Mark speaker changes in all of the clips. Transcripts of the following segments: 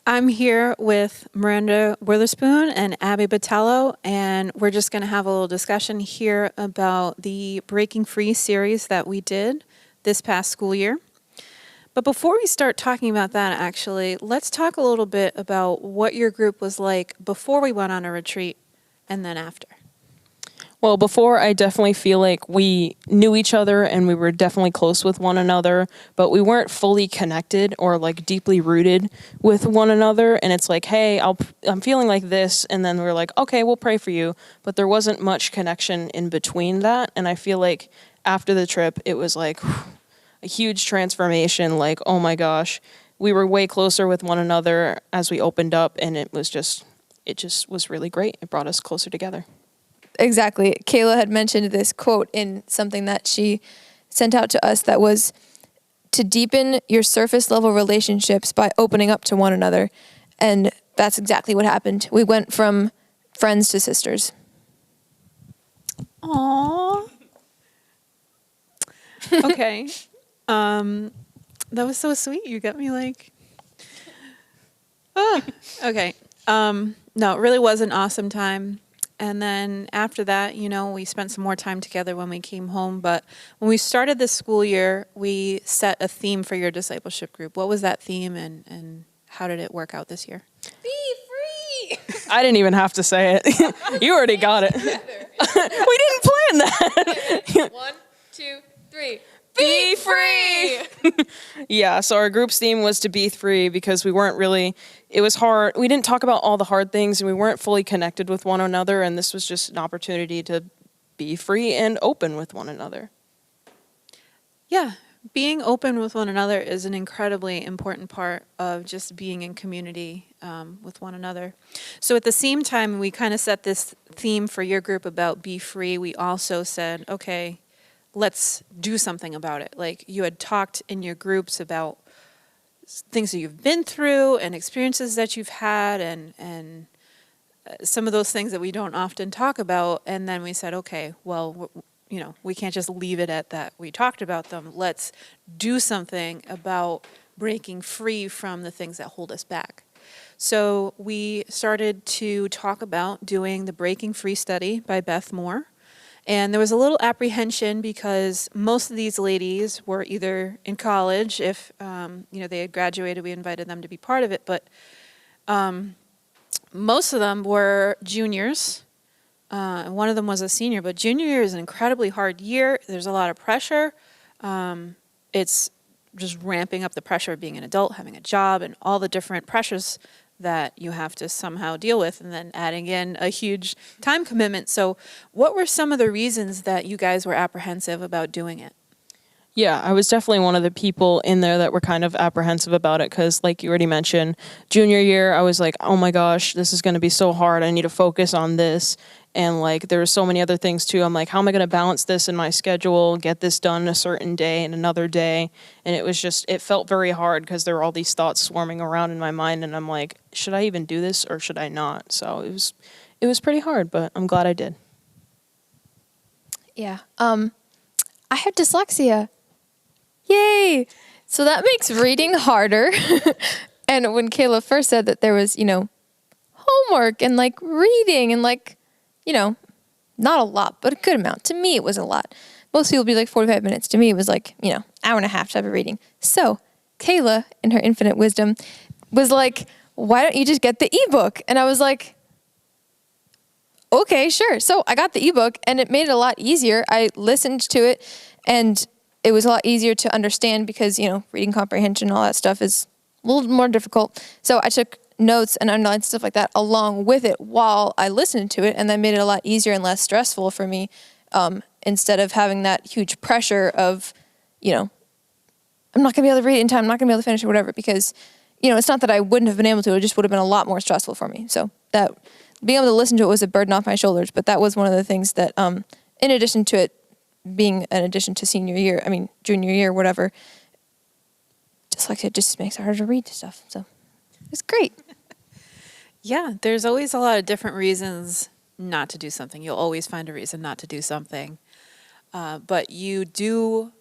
Speaker 1: I'm here with Miranda Witherspoon and Abby Botello, and we're just going to have a little discussion here about the Breaking Free series that we did this past school year. But before we start talking about that, actually, let's talk a little bit about what your group was like before we went on a retreat and then after.
Speaker 2: Well, before, I definitely feel like we knew each other and we were definitely close with one another, but we weren't fully connected or like deeply rooted with one another. And it's like, hey, I'm feeling like this. And then we're like, okay, we'll pray for you. But there wasn't much connection in between that. And I feel like after the trip, it was like a huge transformation. Like, oh my gosh, we were way closer with one another as we opened up. And it just was really great. It brought us closer together.
Speaker 3: Exactly. Kayla had mentioned this quote in something that she sent out to us that was to deepen your surface level relationships by opening up to one another. And that's exactly what happened. We went from friends to sisters.
Speaker 1: Aww. Okay. That was so sweet. You got me like, okay. No, it really was an awesome time. And then after that, we spent some more time together when we came home. But when we started this school year, we set a theme for your discipleship group. What was that theme and how did it work out this year?
Speaker 3: Be free!
Speaker 2: I didn't even have to say it. You already got it. We didn't plan that.
Speaker 3: 1, 2, 3.
Speaker 2: Be free! Yeah, so our group's theme was to be free because it was hard. We didn't talk about all the hard things and we weren't fully connected with one another. And this was just an opportunity to be free and open with one another.
Speaker 1: Yeah, being open with one another is an incredibly important part of just being in community with one another. So at the same time, we kind of set this theme for your group about be free. We also said, okay, let's do something about it. Like you had talked in your groups about things that you've been through and experiences that you've had and some of those things that we don't often talk about. And then we said, okay, well, we can't just leave it at that. We talked about them. Let's do something about breaking free from the things that hold us back. So we started to talk about doing the Breaking Free study by Beth Moore. And there was a little apprehension because most of these ladies were either in college. If they had graduated, we invited them to be part of it. But most of them were juniors. And one of them was a senior. But junior year is an incredibly hard year. There's a lot of pressure. It's just ramping up the pressure of being an adult, having a job, and all the different pressures that you have to somehow deal with, and then adding in a huge time commitment. So what were some of the reasons that you guys were apprehensive about doing it?
Speaker 2: Yeah, I was definitely one of the people in there that were kind of apprehensive about it because, like you already mentioned, junior year, I was like, oh my gosh, this is going to be so hard. I need to focus on this. And like, there were so many other things too. I'm like, how am I going to balance this in my schedule, get this done a certain day and another day? And it felt very hard because there were all these thoughts swarming around in my mind. And I'm like, should I even do this or should I not? So it was pretty hard, but I'm glad I did.
Speaker 3: Yeah. I have dyslexia. Yay! So that makes reading harder. And when Kayla first said that there was, homework and like reading and like, not a lot, but a good amount. To me, it was a lot. Most people would be like 45 minutes. To me, it was like, hour and a half type of reading. So Kayla, in her infinite wisdom, was like, why don't you just get the ebook? And I was like, okay, sure. So I got the ebook and it made it a lot easier. I listened to it and it was a lot easier to understand because, reading comprehension, all that stuff is a little more difficult. So I took notes and underlined stuff like that along with it while I listened to it, and that made it a lot easier and less stressful for me instead of having that huge pressure of, I'm not going to be able to read it in time, I'm not going to be able to finish it, whatever, because, it's not that I wouldn't have been able to, it just would have been a lot more stressful for me. So that being able to listen to it was a burden off my shoulders, but that was one of the things that, in addition to it being an addition to junior year, whatever, dyslexia, it just makes it harder to read stuff. So it's great.
Speaker 1: Yeah, there's always a lot of different reasons not to do something. You'll always find a reason not to do something. But you do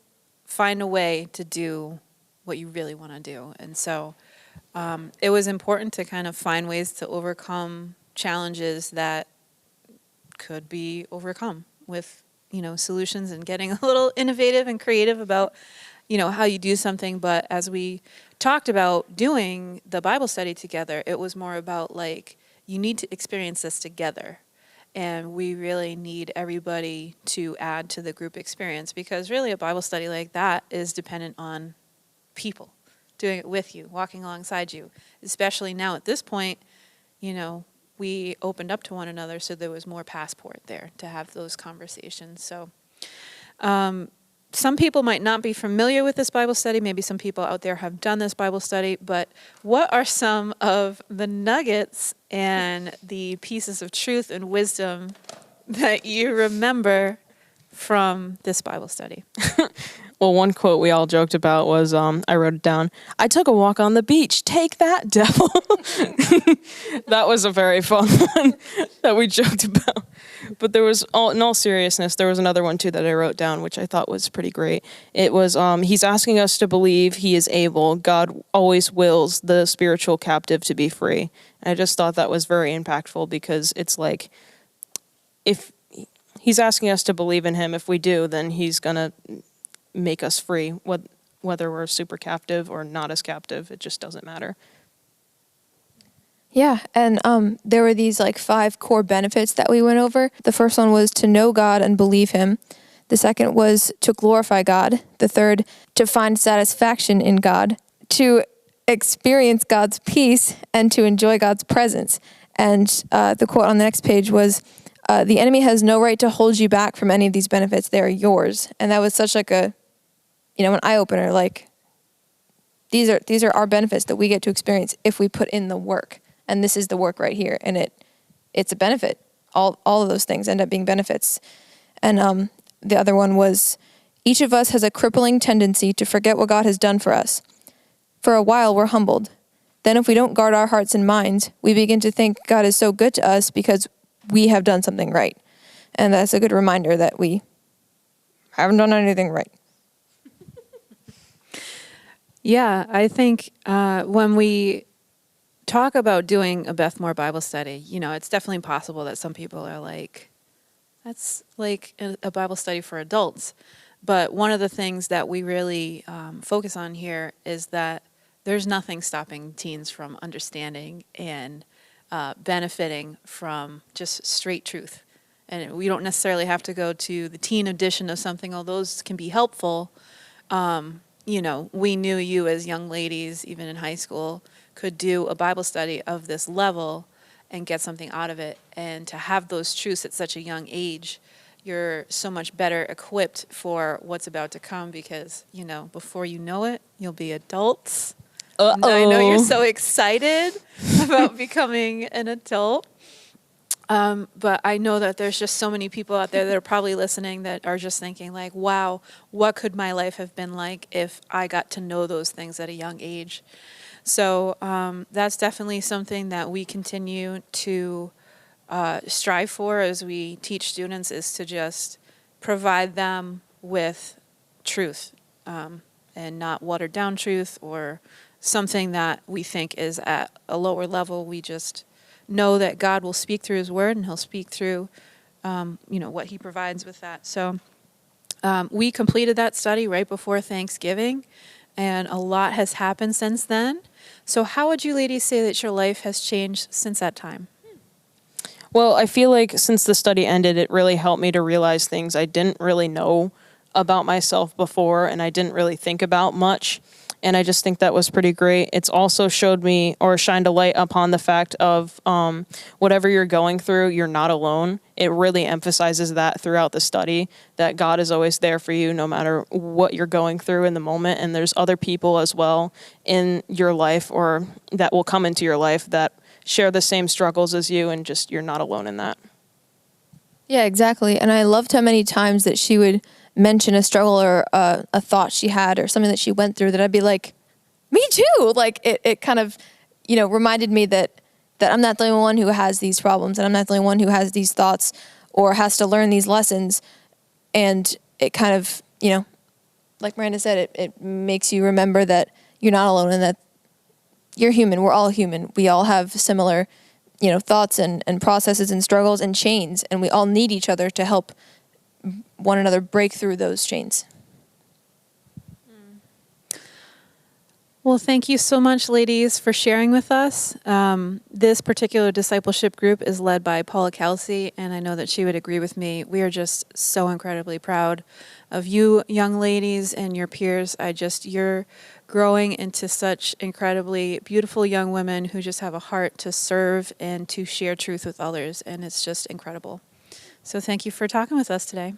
Speaker 1: find a way to do what you really want to do. And so it was important to kind of find ways to overcome challenges that could be overcome with, solutions and getting a little innovative and creative about, how you do something. But as we talked about doing the Bible study together, it was more about like, you need to experience this together. And we really need everybody to add to the group experience, because really a Bible study like that is dependent on people doing it with you, walking alongside you. Especially now at this point, we opened up to one another, so there was more passport there to have those conversations. So some people might not be familiar with this Bible study. Maybe some people out there have done this Bible study, but what are some of the nuggets and the pieces of truth and wisdom that you remember from this Bible study?
Speaker 2: Well, one quote we all joked about was, I wrote it down, "I took a walk on the beach. Take that, devil." That was a very fun one that we joked about. But there was, in all seriousness, there was another one too that I wrote down, which I thought was pretty great. It was, he's asking us to believe he is able. God always wills the spiritual captive to be free. And I just thought that was very impactful, because it's like, if he's asking us to believe in him, if we do, then he's going to make us free, whether we're super captive or not as captive. It just doesn't matter.
Speaker 3: Yeah, and there were these like 5 core benefits that we went over. The first one was to know God and believe him. The second was to glorify God. The third, to find satisfaction in God. To experience God's peace and to enjoy God's presence. And the quote on the next page was, "The enemy has no right to hold you back from any of these benefits. They are yours." And that was such like an eye-opener. Like, these are our benefits that we get to experience if we put in the work. And this is the work right here. And it's a benefit. All of those things end up being benefits. And the other one was, each of us has a crippling tendency to forget what God has done for us. For a while, we're humbled. Then if we don't guard our hearts and minds, we begin to think God is so good to us because we have done something right. And that's a good reminder that we haven't done anything right.
Speaker 1: Yeah, I think when we talk about doing a Beth Moore Bible study, it's definitely possible that some people are like, that's like a Bible study for adults. But one of the things that we really focus on here is that there's nothing stopping teens from understanding and benefiting from just straight truth. And we don't necessarily have to go to the teen edition of something, although those can be helpful. We knew you as young ladies, even in high school, could do a Bible study of this level and get something out of it. And to have those truths at such a young age, you're so much better equipped for what's about to come, because, before you know it, you'll be adults. And I know you're so excited about becoming an adult. But I know that there's just so many people out there that are probably listening that are just thinking like, wow, what could my life have been like if I got to know those things at a young age? So that's definitely something that we continue to strive for as we teach students, is to just provide them with truth and not watered down truth or something that we think is at a lower level. We just know that God will speak through his word, and he'll speak through, what he provides with that. So we completed that study right before Thanksgiving, and a lot has happened since then. So how would you ladies say that your life has changed since that time?
Speaker 2: Well, I feel like since the study ended, it really helped me to realize things I didn't really know about myself before, and I didn't really think about much. And I just think that was pretty great. It's also showed me, or shined a light upon the fact of whatever you're going through, you're not alone. It really emphasizes that throughout the study, that God is always there for you no matter what you're going through in the moment. And there's other people as well in your life, or that will come into your life, that share the same struggles as you, and just you're not alone in that.
Speaker 3: Yeah, exactly. And I loved how many times that she would mention a struggle or a thought she had or something that she went through, that I'd be like, me too. Like it kind of, reminded me that I'm not the only one who has these problems, and I'm not the only one who has these thoughts or has to learn these lessons. And it kind of, like Miranda said, it makes you remember that you're not alone, and that you're human. We're all human. We all have similar, thoughts and processes and struggles and chains, and we all need each other to help one another break through those chains.
Speaker 1: Well, thank you so much, ladies, for sharing with us. This particular discipleship group is led by Paula Kelsey, and I know that she would agree with me. We are just so incredibly proud of you, young ladies, and your peers. You're growing into such incredibly beautiful young women who just have a heart to serve and to share truth with others, and it's just incredible. So thank you for talking with us today.